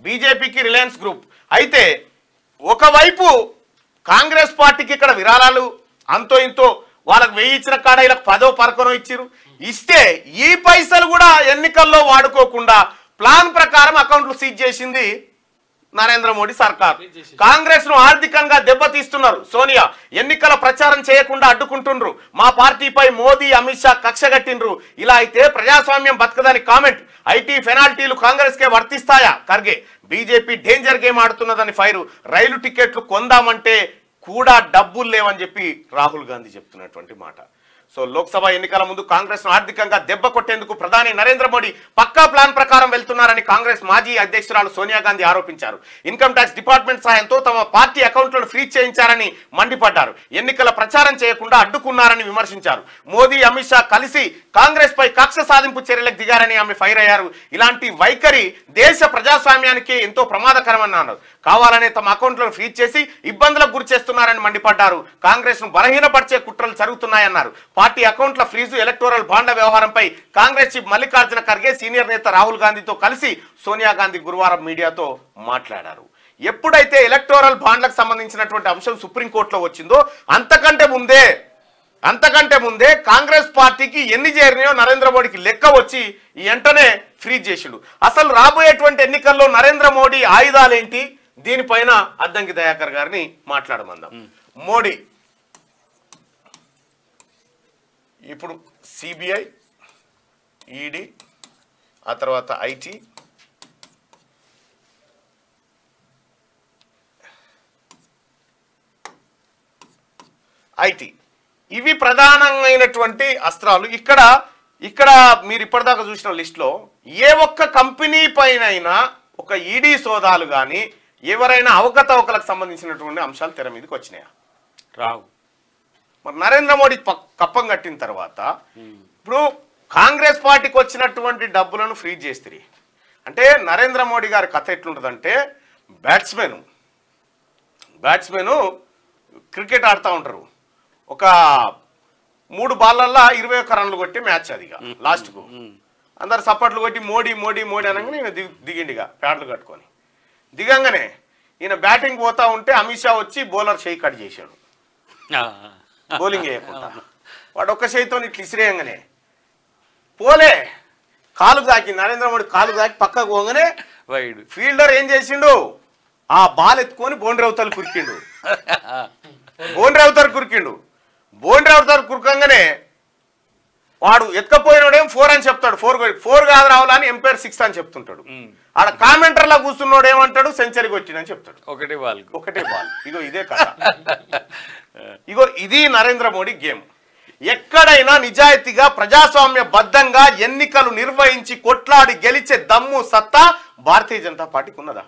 బీజేపీకి Reliance group. అయితే ఒకవైపు కాంగ్రెస్ పార్టీకి ఇక్కడ విరాళాలు అంతో ఇంతో వాళ్ళకి 1000 ఇచ్చిన కాడ వీళ్ళకి 10 ఇచ్చిరు. ఇస్తే ఈ పైసలు కూడా ఎన్నికల్లో వాడుకోకుండా ప్లాన్ ప్రకారం అకౌంట్లు సీజ్ చేసింది నరేంద్ర మోడీ సర్కార్. కాంగ్రెస్ ను ఆర్థికంగా దెబ్బతీస్తున్నారు. సోనియా ఎన్నికల ప్రచారం చేయకుండా అడ్డుకుంటుండ్రు. మా పార్టీపై మోదీ అమిత్ షా కక్ష కట్టిండ్రు. ఇలా అయితే ప్రజాస్వామ్యం బతకదని కామెంట్. ఐటీ పెనాల్టీలు కాంగ్రెస్ కే వర్తిస్తాయా? ఖర్గే బీజేపీ డేంజర్ గేమ్ ఆడుతున్నదని ఫైరు. రైలు టికెట్లు కొందామంటే కూడా డబ్బులు లేవని చెప్పి రాహుల్ గాంధీ చెప్తున్నటువంటి మాట. సో లోక్సభ ఎన్నికల ముందు కాంగ్రెస్ ను ఆర్థికంగా దెబ్బ కొట్టేందుకు ప్రధాని నరేంద్ర మోడీ పక్కా ప్లాన్ ప్రకారం వెళ్తున్నారని కాంగ్రెస్ మాజీ అధ్యక్షురాలు సోనియా గాంధీ ఆరోపించారు. ఇన్కమ్ ట్యాక్స్ డిపార్ట్మెంట్ సాయంతో తమ పార్టీ అకౌంట్లను ఫ్రీజ్ చేయించారని మండిపడ్డారు. ఎన్నికల ప్రచారం చేయకుండా అడ్డుకున్నారని విమర్శించారు. మోదీ అమిత్ షా కలిసి కాంగ్రెస్ పై కక్ష సాధింపు చర్యలకు దిగారని ఆమె ఫైర్ అయ్యారు. ఇలాంటి వైఖరి దేశ ప్రజాస్వామ్యానికి ఎంతో ప్రమాదకరమని అన్నారు. కావాలనే తమ అకౌంట్లను ఫ్రీజ్ చేసి ఇబ్బందులకు గురి చేస్తున్నారని మండిపడ్డారు. కాంగ్రెస్ ను బలహీనపరిచే కుట్రలు జరుగుతున్నాయన్నారు. పార్టీ అకౌంట్ల ఫ్రీజు, ఎలక్టోరల్ బాండ్ల వ్యవహారంపై కాంగ్రెస్ చీఫ్ మల్లికార్జున ఖర్గే సీనియర్ నేత రాహుల్ గాంధీతో కలిసి సోనియా గాంధీ గురువారం మీడియాతో మాట్లాడారు. ఎప్పుడైతే ఎలక్టోరల్ బాండ్లకు సంబంధించినటువంటి అంశం సుప్రీంకోర్టులో వచ్చిందో అంతకంటే ముందే కాంగ్రెస్ పార్టీకి ఎన్ని చేరినాయో నరేంద్ర మోడీకి లెక్క వచ్చి వెంటనే ఫ్రీజ్ చేసిండు. అసలు రాబోయేటువంటి ఎన్నికల్లో నరేంద్ర మోడీ ఆయుధాలేంటి? దీనిపైన అద్దంకి దయాకర్ గారిని మాట్లాడమందాం. మోడీ ఇప్పుడు సిబిఐ, ఈడీ, ఆ తర్వాత ఐటీ ఇవి ప్రధానమైనటువంటి అస్త్రాలు. ఇక్కడ మీరు ఇప్పటిదాకా చూసిన లిస్టులో ఏ ఒక్క కంపెనీ పైనైనా ఒక ఈడీ సోదాలు కానీ ఎవరైనా అవకతవకలకు సంబంధించినటువంటి అంశాలు తెర మీదకి వచ్చినాయా? రావు. మరి నరేంద్ర మోడీ కప్పం కట్టిన తర్వాత ఇప్పుడు కాంగ్రెస్ పార్టీకి వచ్చినటువంటి డబ్బులను ఫ్రీజ్ చేస్తారు. అంటే నరేంద్ర మోడీ గారి కథ ఎట్లుంటుందంటే బ్యాట్స్మెన్ క్రికెట్ ఆడుతూ ఉంటారు. ఒక 3 బాళ్ళల్లో 21 రన్లు కొట్టి మ్యాచ్ అదిగా లాస్ట్కు అందరు సప్పట్లు కొట్టి మోడీ మోడీ మోడీ అనగానే ఈయన దిగిండిగా ప్యాడ్లు కట్టుకొని దిగంగానే ఈయన బ్యాటింగ్ పోతా ఉంటే అమిత్ షా వచ్చి బౌలర్ చేయి కట్ చేశాడు. బౌలింగ్ వేయకుండా వాడు ఒక్క చేయితో ఇట్లా ఇసిరేయంగానే పోలే కాలు తాకి నరేంద్ర మోడీ కాలు తాకి పక్కకు పోగానే ఫీల్డర్ ఏం చేసిండు? ఆ బాల్ ఎత్తుకొని బౌండరీ అవతలు కురికిండు. బౌండరీ అవతలు కురకంగానే వాడు ఎత్తుకపోయినోడేం 4 అని చెప్తాడు. 4 కాదు రావాలని ఎంపైర్ 6 అని చెప్తుంటాడు. ఆడ కామెంటర్లా కూర్చున్నోడు ఏమంటాడు? సెంచరీ కొట్టినని చెప్తాడు. ఒకటే బాల్. ఇదే కథ. ఇది నరేంద్ర మోడీ గేమ్. ఎక్కడైనా నిజాయితీగా ప్రజాస్వామ్య బద్ధంగా ఎన్నికలు నిర్వహించి కొట్లాడి గెలిచే దమ్ము సత్తా భారతీయ జనతా పార్టీకి ఉన్నదా?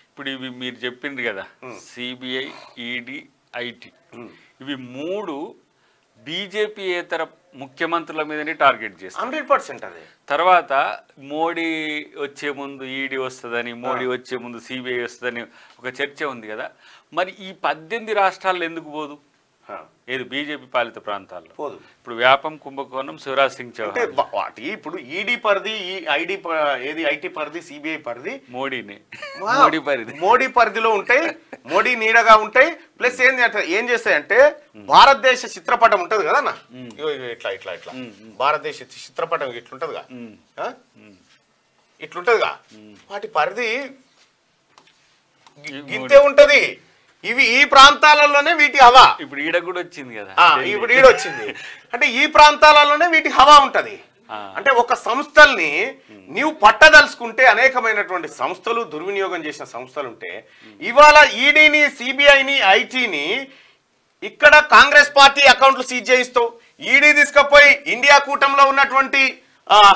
ఇప్పుడు ఇవి మీరు చెప్పిండ్రు కదా, సిబిఐ, ఈడీ, ఐటీ, ఇవి 3 బీజేపీయేతర ముఖ్యమంత్రుల మీదనే టార్గెట్ చేస్తారు 100%. అదే తర్వాత మోడీ వచ్చే ముందు ఈడీ వస్తుందని, మోడీ వచ్చే ముందు సిబిఐ వస్తుందని ఒక చర్చ ఉంది కదా. మరి ఈ 18 రాష్ట్రాల్లో ఎందుకు పోదు? ఏది బీజేపీ పాలిత ప్రాంతాల్లో పోదు. ఇప్పుడు వ్యాపం, కుంభకోణం, శివరాజ్ సింగ్ చౌహాన్ వాటి ఇప్పుడు ఈడీ పరిధి, ఐటీ పరిధి, సిబిఐ పరిధి మోడీ పరిధిలో ఉంటాయి. మోడీ నీడగా ఉంటాయి. ప్లస్ ఏం చేస్తాయంటే భారతదేశ చిత్రపటం ఉంటది కదా అన్న, ఇట్లా ఇట్లా ఇట్లా భారతదేశ చిత్రపటం ఇట్లుంటదిగా, ఇట్లుంటదిగా, వాటి పరిధి గింతే ఉంటది. ఇవి ఈ ప్రాంతాలలోనే వీటి హవా. ఇప్పుడు ఈడ కూడా వచ్చింది కదా, ఇప్పుడు ఈడ వచ్చింది అంటే ఈ ప్రాంతాలలోనే వీటి హవా ఉంటది. అంటే ఒక సంస్థల్ని నీవు పట్టదలుచుకుంటే అనేకమైనటువంటి సంస్థలు దుర్వినియోగం చేసిన సంస్థలు ఉంటే ఇవాళ ఈడీని, సిబిఐని, ఐటీని ఇక్కడ కాంగ్రెస్ పార్టీ అకౌంట్లు సీజ్ చేయిస్తావు. ఈడీ తీసుకుపోయి ఇండియా కూటమిలో ఉన్నటువంటి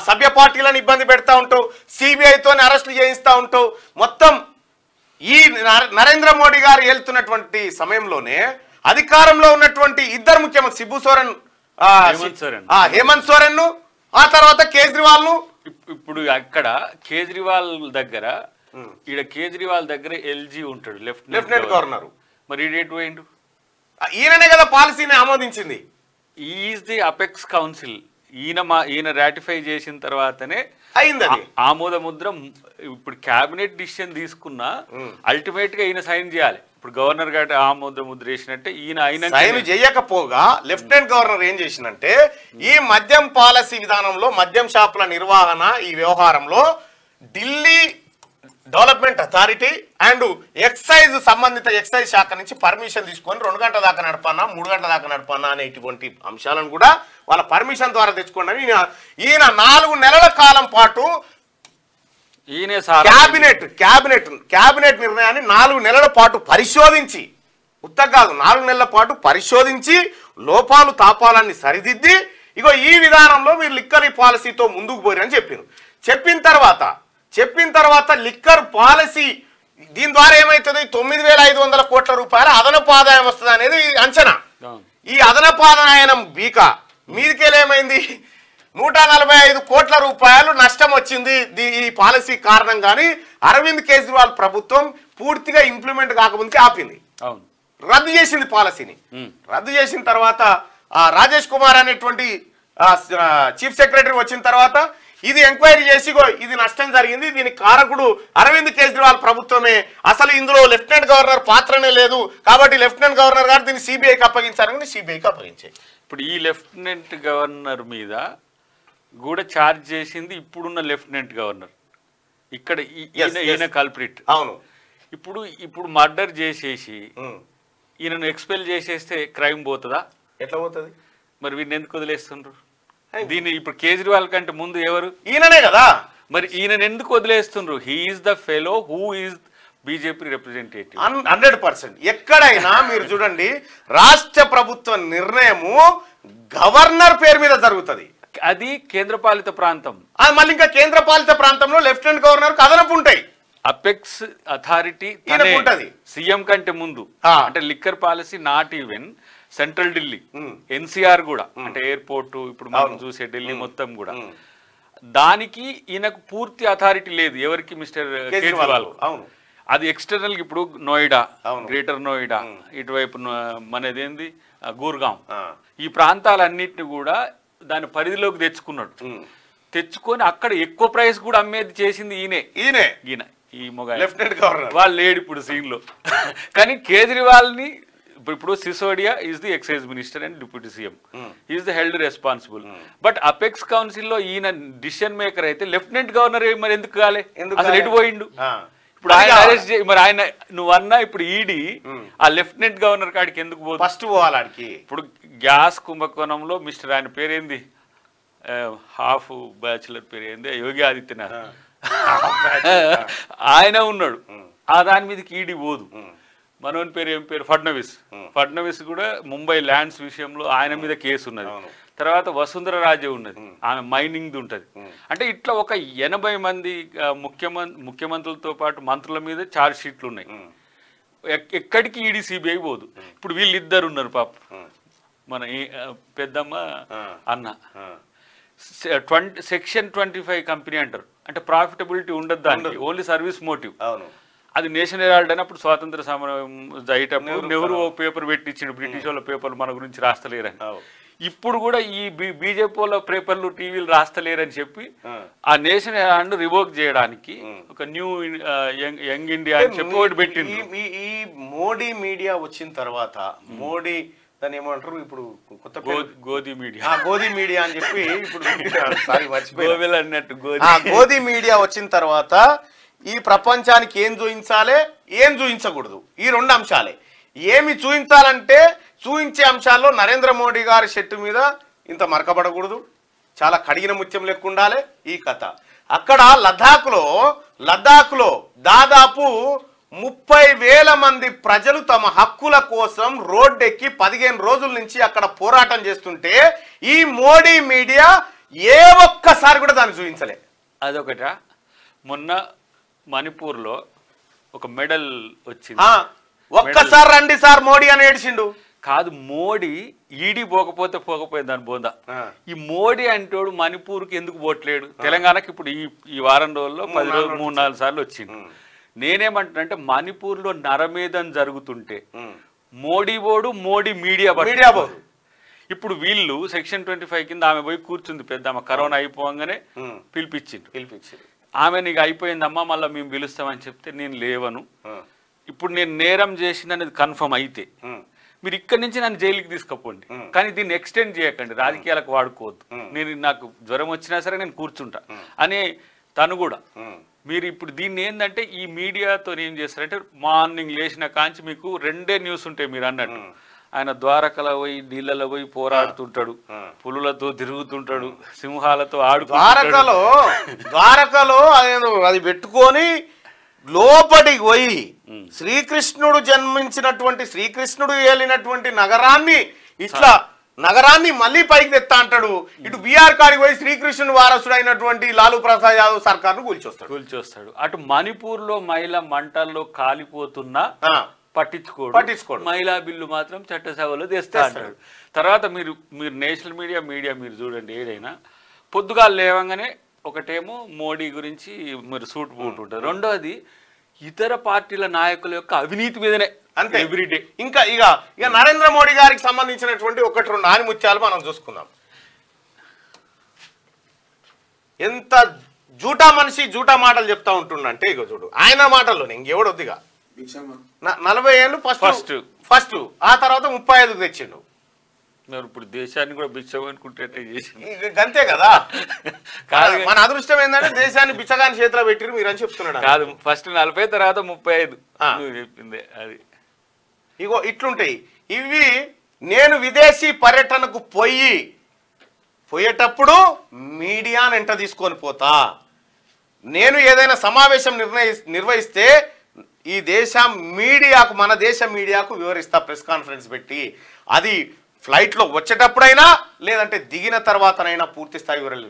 సభ్య పార్టీలను ఇబ్బంది పెడతా ఉంటావు. సిబిఐతోని అరెస్టులు చేయిస్తూ ఉంటావు. మొత్తం ఈ నరేంద్ర మోడీ గారు వెళ్తున్నటువంటి సమయంలోనే అధికారంలో ఉన్నటువంటి ఇద్దరు ముఖ్యమంత్రి శిబు సోరెన్, హేమంత్ సోరెన్ ను, ఆ తర్వాత కేజ్రీవాల్ ను. ఇప్పుడు అక్కడ కేజ్రీవాల్ దగ్గర, ఈడ కేజ్రీవాల్ దగ్గర ఎల్జీ ఉంటాడు, లెఫ్టినెంట్ గవర్నర్. మరి ఈడేటు పోయిండు? ఈయననే కదా పాలసీని ఆమోదించింది. Is the apex council. ఈయన రాటిఫై చేసిన తర్వాతనే అయింది అది ఆమోద ముద్ర. ఇప్పుడు క్యాబినెట్ డిసిషన్ తీసుకున్నా అల్టిమేట్ గా ఈయన సైన్ చేయాలి. ఇప్పుడు గవర్నర్ గారు ఆమోద ముద్ర వేసినట్టే ఈయన సైన్ చేయకపోగా లెఫ్టినెంట్ గవర్నర్ ఏం చేసిందంటే ఈ మద్యం పాలసీ విధానంలో మద్యం షాపుల నిర్వహణ ఈ వ్యవహారంలో Delhi development authority and excise సంబంధిత ఎక్సైజ్ శాఖ నుంచి పర్మిషన్ తీసుకొని 2 గంటల దాకా నడపన్నా 3 గంటల దాకా నడపన్నా అనే ఇటువంటి అంశాలను కూడా వాళ్ళ పర్మిషన్ ద్వారా తెచ్చుకోండి. ఈయన 4 నెలల కాలం పాటు క్యాబినెట్ నిర్ణయాన్ని 4 నెలల పాటు పరిశోధించి కాదు 4 నెలల పాటు పరిశోధించి లోపాలు తాపాలన్నీ సరిదిద్ది ఇగో ఈ విధానంలో మీరు లిక్కర్ పాలసీతో ముందుకు పోరని చెప్పిన తర్వాత లిక్కర్ పాలసీ దీని ద్వారా ఏమవుతుంది 9,500 కోట్ల రూపాయల అదనపు ఆదాయం వస్తుంది అనేది అంచనా. ఈ అదనపు ఆదాయం బీక మీదికేలేమైంది 145 కోట్ల రూపాయలు నష్టం వచ్చింది ఈ పాలసీ కారణంగాని అరవింద్ కేజ్రీవాల్ ప్రభుత్వం పూర్తిగా ఇంప్లిమెంట్ కాకముందుకే ఆపింది, రద్దు చేసింది పాలసీని. రద్దు చేసిన తర్వాత రాజేష్ కుమార్ అనేటువంటి చీఫ్ సెక్రటరీ వచ్చిన తర్వాత ఇది ఎంక్వైరీ చేసి ఇది నష్టం జరిగింది, దీనికి కారకుడు అరవింద్ కేజ్రీవాల్ ప్రభుత్వమే, అసలు ఇందులో లెఫ్టినెంట్ గవర్నర్ పాత్రనే లేదు కాబట్టి లెఫ్టినెంట్ గవర్నర్ గారు దీన్ని సిబిఐకి అప్పగించారని సిబిఐకి అప్పగించాయి. ఇప్పుడు ఈ లెఫ్టినెంట్ గవర్నర్ మీద కూడా ఛార్జ్ చేసింది ఇప్పుడున్న లెఫ్టినెంట్ గవర్నర్. ఇక్కడ ఈయన కల్ప్రిట్. అవును. ఇప్పుడు మర్డర్ చేసేసి ఈయనను ఎక్స్పెల్ చేసేస్తే క్రైమ్ పోతుందా? ఎట్లా పోతుంది? మరి వీరిని ఎందుకు వదిలేస్తుండ్రు? దీన్ని ఇప్పుడు కేజ్రీవాల్ కంటే ముందు ఎవరు? ఈయననే కదా. మరి ఈయన ఎందుకు వదిలేస్తుండ్రు? He is the fellow who is BJP representative. 100%. ఎక్కడైనా మీరు చూడండి రాష్ట్ర ప్రభుత్వ నిర్ణయము గవర్నర్ పేరు మీద జరుగుతుంది, అది కేంద్రపాలిత ప్రాంతం. మళ్ళీ ఇంకా కేంద్రపాలిత ప్రాంతంలో లెఫ్టినెంట్ గవర్నర్ అదనపు ఉంటాయి. అపెక్స్ అథారిటీ సీఎం కంటే ముందు అంటే liquor policy not even central Delhi, NCR కూడా అంటే ఎయిర్పోర్ట్ ఇప్పుడు మనం చూసే ఢిల్లీ మొత్తం కూడా దానికి ఈయనకు పూర్తి అథారిటీ లేదు. ఎవరికి? మిస్టర్ కేజ్రీవాల్. అది ఎక్స్టర్నల్. ఇప్పుడు నోయిడా, గ్రేటర్ నోయిడా, ఇటువైపు మనదేంది గూర్గాం, ఈ ప్రాంతాలన్నిటిని కూడా దాని పరిధిలోకి తెచ్చుకొని అక్కడ ఎక్కువ ప్రైస్ కూడా అమ్మేది చేసింది ఈయన ఈ మొగ లెఫ్టినెంట్ గవర్నర్. వాళ్ళు లేడు ఇప్పుడు సీన్ లో. కానీ కేజ్రీవాల్ ని ఇప్పుడు Sisodia is the excise minister and deputy CM, is the held responsible. But apex council లో ఈయన డిసిషన్ మేకర్ అయితే లెఫ్టినెంట్ గవర్నర్ మరి ఎందుకు కాలే? అసలు ఎటు పోయిండు? ఇప్పుడు ఆయన అరెస్ట్ చేయి. మరి ఆయన నువ్వన్నా ఇప్పుడు ఈడీ ఆ లెఫ్టినెంట్ గవర్నర్ కాడికి ఎందుకు పోదు? ఫస్ట్ పోవాలాడికి. ఇప్పుడు గ్యాస్ కుంభకోణంలో మిస్టర్ ఆయన పేరేంది, హాఫ్ బ్యాచులర్ పేరు ఏంది, యోగి ఆదిత్యనాథ్, ఆయన ఉన్నాడు. ఆ దాని మీదకి ఈడీ పోదు. మనోని పేరు ఏం పేరు? ఫడ్నవీస్ కూడా ముంబై ల్యాండ్స్ విషయంలో ఆయన మీద కేసు ఉన్నది. తర్వాత వసుంధర రాజే ఉన్నది, ఆమె మైనింగ్ ఉంటది. అంటే ఇట్లా ఒక 80 మంది ముఖ్యమంత్రులతో పాటు మంత్రుల మీద ఛార్జ్ షీట్లు ఉన్నాయి. ఎక్కడికి ఈడీ సిబిఐ పోదు. ఇప్పుడు వీళ్ళిద్దరు ఉన్నారు పాప, మన పెద్దమ్మ అన్న. సెక్షన్ 25 కంపెనీ అంటారు, అంటే ప్రాఫిటబిలిటీ ఉండదు దానికి, ఓన్లీ సర్వీస్ మోటివ్. అది నేషనల్ హెరాల్డ్ అయినప్పుడు స్వాతంత్ర సమరం అయ్యేటప్పుడు నెహ్రూ పేపర్ పెట్టించిండు, బ్రిటిష్ వాళ్ళ పేపర్లు మన గురించి రాస్తలేరని. ఇప్పుడు కూడా ఈ బీజేపీ వాళ్ళ పేపర్లు టీవీలు రాస్తలేరని చెప్పి ఆ నేషనల్ హెరాల్డ్ రివోక్ చేయడానికి ఒక న్యూ యంగ్ ఇండియా అని చెప్పి ఒకటి పెట్టింది. ఈ మోడీ మీడియా వచ్చిన తర్వాత మోడీ దాన్ని ఏమంటారు ఇప్పుడు కొత్త గోధి మీడియా అని చెప్పి ఇప్పుడు అన్నట్టు గోధి మీడియా వచ్చిన తర్వాత ఈ ప్రపంచానికి ఏం చూపించాలి, ఏం చూపించకూడదు, ఈ 2 అంశాలే. ఏమి చూపించాలంటే చూపించే అంశాల్లో నరేంద్ర మోడీ గారి షర్టు మీద ఇంత మరకబడకూడదు, చాలా కడిగిన ముత్యం లెక్క ఉండాలి ఈ కథ. అక్కడ లద్దాఖ్లో దాదాపు 30,000 మంది ప్రజలు తమ హక్కుల కోసం రోడ్డెక్కి 15 రోజుల నుంచి అక్కడ పోరాటం చేస్తుంటే ఈ మోడీ మీడియా ఏ ఒక్కసారి కూడా దాన్ని చూపించలే. అదొకట. మొన్న మణిపూర్లో ఒక మెడల్ వచ్చింది. ఒక్కసారి రండి సార్ మోడీ అని ఏడ్చిండు. కాదు, మోడీ ఈడీ పోకపోతే దాని బోందా. ఈ మోడీ అంటోడు మణిపూర్కి ఎందుకు పోట్లేడు? తెలంగాణకి ఇప్పుడు ఈ వారం రోజుల్లో 10 రోజులు 3-4 సార్లు వచ్చింది. నేనేమంటున్నానంటే మణిపూర్లో నరమేధం జరుగుతుంటే Modi board, Modi media board. ఇప్పుడు వీళ్ళు సెక్షన్ 25 కింద ఆమె పోయి కూర్చుంది పెద్దమ్మ, కరోనా అయిపోగానే పిలిపించింది. ఆమె నీకు అయిపోయిందమ్మా మళ్ళీ మేము పిలుస్తామని చెప్తే నేను లేవను, ఇప్పుడు నేను నేరం చేసిందనేది కన్ఫర్మ్ అయితే మీరు ఇక్కడి నుంచి నన్ను జైలుకి తీసుకుపోండి, కానీ దీన్ని ఎక్స్టెండ్ చేయకండి, రాజకీయాలకు వాడుకోవద్దు, నేను నాకు జ్వరం వచ్చినా సరే నేను కూర్చుంటా అని తను కూడా. మీరు ఇప్పుడు దీన్ని ఏంటంటే ఈ మీడియాతో ఏం చేస్తారంటే మార్నింగ్ లేచిన కాంచి మీకు 2 న్యూస్ ఉంటాయి. మీరు అన్నట్టు ఆయన ద్వారకలో పోయి నీళ్ళలో పోయి పోరాడుతుంటాడు, పులులతో తిరుగుతుంటాడు, సింహాలతో ద్వారకలో అది పెట్టుకొని లోపలికి పోయి శ్రీకృష్ణుడు జన్మించినటువంటి శ్రీకృష్ణుడు ఏలినటువంటి నగరాన్ని మళ్ళీ పైకి తెస్తా అంటాడు. ఇటు బీఆర్ కాడికి పోయి శ్రీకృష్ణుడు వారసుడు అయినటువంటి లాలూ ప్రసాద్ యాదవ్ సర్కార్ను కూల్చొస్తాడు. అటు మణిపూర్ లో మహిళ మంటల్లో కాలిపోతున్నా పట్టించుకోడు, మహిళా బిల్లు మాత్రం చట్టసభలో తెస్తా అంటాడు. తర్వాత మీరు నేషనల్ మీడియా మీరు చూడండి, ఏదైనా పొద్దుగాలు లేవంగానే ఒకటేమో మోడీ గురించి మీరు సూట్ బూట్ ఉంటుంది, రెండోది ఇతర పార్టీల నాయకుల యొక్క అవినీతి మీదనే అంతే ఎవ్రీడే. ఇంకా ఇక నరేంద్ర మోడీ గారికి సంబంధించినటువంటి 1-2 ఆనిముత్యాలు మనం చూసుకుందాం. ఎంత జూటా మనిషి జూటా మాటలు చెప్తా ఉంటుండంటే ఇక చూడు ఆయన మాటల్లోనే ఇంకెవడొద్దిగా 40 ఏళ్ళు ఫస్ట్ ఆ తర్వాత 35 తెచ్చిండు. ఇప్పుడు దేశాన్ని కూడా బిచ్చం అనుకుంటే అంతే కదా. మన అదృష్టం ఏంటంటే దేశాన్ని బిచ్చగాని చేతిలో పెట్టిరు మీరు అని చెప్తున్నాడు. కాదు, ఫస్ట్ 40 తర్వాత 35 చెప్పింది అది. ఇగో ఇట్లుంటాయి ఇవి. నేను విదేశీ పర్యటనకు పోయేటప్పుడు మీడియాను ఎంట తీసుకొని పోతా, నేను ఏదైనా సమావేశం నిర్వహిస్తే ఈ మన దేశ మీడియాకు వివరిస్తా ప్రెస్ కాన్ఫరెన్స్ పెట్టి, అది ఫ్లైట్లో వచ్చేటప్పుడైనా లేదంటే దిగిన తర్వాతనైనా పూర్తి స్థాయి వివరాలు.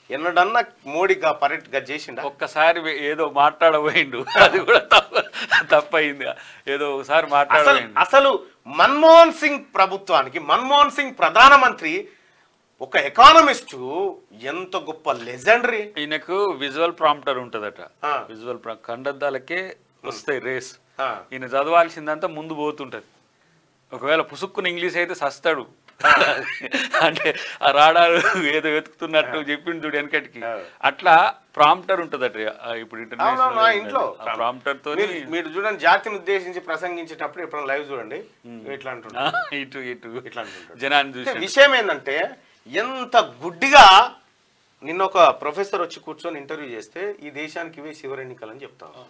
ఎన్నడన్నా మోడీ చేసిండ? ఒక్కసారి ఏదో మాట్లాడబోయిండు, అది కూడా తప్పయింది. ఏదో ఒకసారి మాట్లాడబోయిండు. అసలు మన్మోహన్ సింగ్ ప్రభుత్వానికి మన్మోహన్ సింగ్ ప్రధానమంత్రి ఒక ఎకానమిస్టు ఎంత గొప్ప లెజెండరీ. ఈయనకు విజువల్ ప్రాంప్టర్ ఉంటదట, విజువల్ కళ్ళద్దాలకే వస్తాయి రేస్. ఈయన చదవాల్సిందంతా ముందు పోతుంటది. ఒకవేళ పుసుక్కుని ఇంగ్లీష్ అయితే సస్తాడు, అంటే ఆ రాడాలు ఏదో వెతుకుతున్నట్టు చెప్పిండు చూడు వెనకటికి. అట్లా ప్రాంప్టర్ ఉంటదట ఇప్పుడు ఇంట్లో ప్రాంప్టర్ తో. మీరు చూడండి, జాతిని ఉద్దేశించి ప్రసంగించేటప్పుడు ఎప్పుడైనా లైవ్ చూడండి, ఇట్లా అంటున్నారు ఇట్లా జనాన్ని చూసి. విషయం ఏంటంటే ఎంత గుడ్డిగా నిన్న ఒక ప్రొఫెసర్ వచ్చి కూర్చొని ఇంటర్వ్యూ చేస్తే ఈ దేశానికి ఇవే చివరి ఎన్నికలు అని చెప్తాను.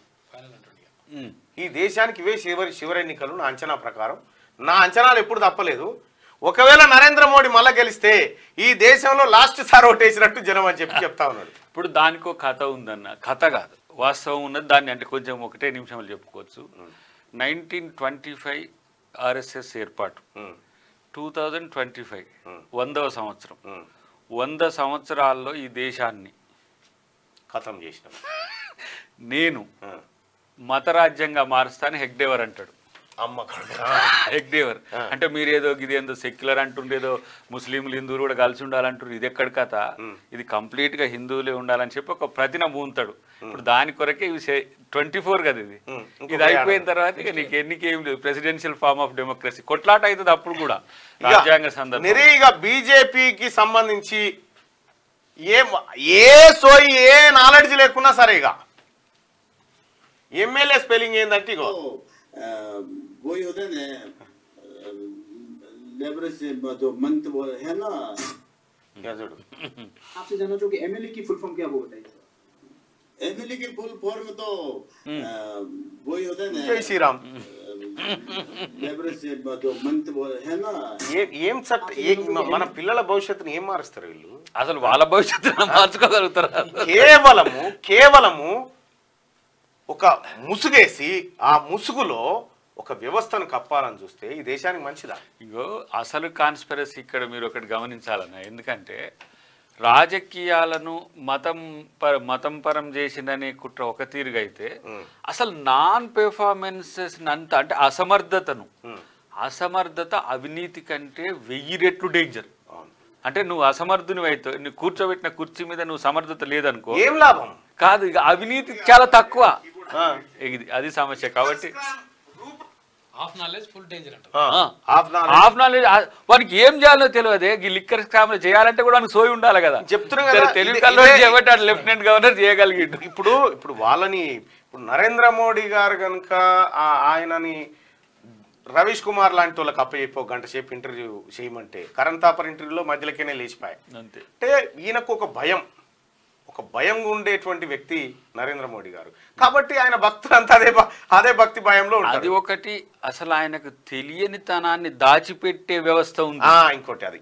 ఈ దేశానికి ఇవే చివరి ఎన్నికలు నా అంచనా ప్రకారం. నా అంచనాలు ఎప్పుడు తప్పలేదు. ఒకవేళ నరేంద్ర మోడీ మళ్ళా గెలిస్తే ఈ దేశంలో లాస్ట్ సార్ ఓటేసినట్టు జనం అని చెప్తా ఉన్నాడు. ఇప్పుడు దానికో కథ ఉందన్న, కథ కాదు వాస్తవం ఉన్నది. దాన్ని అంటే కొంచెం 1 నిమిషంలో చెప్పుకోవచ్చు. 1925 ఆర్ఎస్ఎస్ ఏర్పాటు, 2025 100వ సంవత్సరం. 100 సంవత్సరాల్లో ఈ దేశాన్ని ఖతం చేసిన నేను మతరాజ్యంగా మారుస్తాను హెగ్డేవర్ అంటాడు. హెగ్డేవర్ అంటే మీరు ఏదో ఇది ఏందో సెక్యులర్ అంటుండేదో ముస్లింలు హిందువులు కూడా కలిసి ఉండాలంటారు. ఇది ఎక్కడ కథ, ఇది కంప్లీట్ గా హిందువులే ఉండాలని చెప్పి ఒక ప్రతిన పూంతాడు. ఇప్పుడు దాని కొరకే 24 కదా ఇది అయిపోయిన తర్వాత ఇక నీకు ఎన్నికేం లేదు, ప్రెసిడెన్షియల్ ఫార్మ్ ఆఫ్ డెమోక్రసీ కొట్లాట అవుతుంది. అప్పుడు కూడా రాజ్యాంగ సందర్భం. ఇక బీజేపీకి సంబంధించి ఏ నాలెడ్జ్ లేకున్నా సరే ఇక ఎమ్మెల్యే స్పెల్లింగ్ ఏంటంటే ఇగో वही होता है लेबर से जो मंथ वो है ना। आपसे जानना चाहूँ कि एमएलए की फुल फॉर्म क्या वो बताइए। एमएलए की फुल फॉर्म तो वही होता है ना, जय श्री राम। लेबर से जो मंथ वो है ना, ఏం మన పిల్లల భవిష్యత్తుని ఏం మారుస్తారు వీళ్ళు? అసలు వాళ్ళ భవిష్యత్తును మార్చుకోగలుగుతారు? కేవలము ఒక ముసుగేసి ఆ ముసుగులో ఒక వ్యవస్థను కప్పాలని చూస్తే ఈ దేశానికి మంచిదా? ఇగో అసలు కాన్స్పిరసీ ఇక్కడ మీరు ఒకటి గమనించాలన్న. ఎందుకంటే రాజకీయాలను మతం పరం చేసిందనే కుట్ర ఒక తీరుగా అయితే, అసలు నాన్ పెర్ఫార్మెన్సెస్ అంతా అంటే అసమర్థత అవినీతి కంటే 1000 రెట్లు డేంజర్. అంటే నువ్వు అసమర్థుని అయితే నువ్వు కూర్చోబెట్టిన కుర్చీ మీద నువ్వు సమర్థత లేదనుకో ఏం లాభం కాదు. ఇక అవినీతి చాలా తక్కువ, అది సమస్య. కాబట్టి హాఫ్ నాలెడ్జ్ ఫుల్ డేంజర్ అంట. హాఫ్ నాలెడ్జ్ వానికి ఏం చేయాలో తెలియదే. ఈ లిక్కర్ స్కామ్ చేయాలంటే కూడా మనకు సోయి ఉండాలి కదా. చెప్తున్నా కదా, తెలుగు కల్లో చేయబట్టి లెఫ్టినెంట్ గవర్నర్ చేయగలిగిండు. ఇప్పుడు వాళ్ళని ఇప్పుడు నరేంద్ర మోడీ గారు కనుక ఆయనని రవీష్ కుమార్ లాంటి వాళ్ళకి అప్పచెప్పి ఒక గంట సేపు ఇంటర్వ్యూ చేయమంటే కరణ్ థాపర్ ఇంటర్వ్యూలో మధ్యలోనే లేచిపోయాయి. అంతే. అంటే ఈయనకు ఒక భయం ఉండేటువంటి వ్యక్తి నరేంద్ర మోడీ గారు. కాబట్టి ఆయన భక్తులంతా అదే భక్తి భయంలో ఉంటారు. అది ఒకటి. అసలు ఆయనకు తెలియని తనాన్ని దాచిపెట్టే వ్యవస్థ ఉంది. ఇంకోటి అది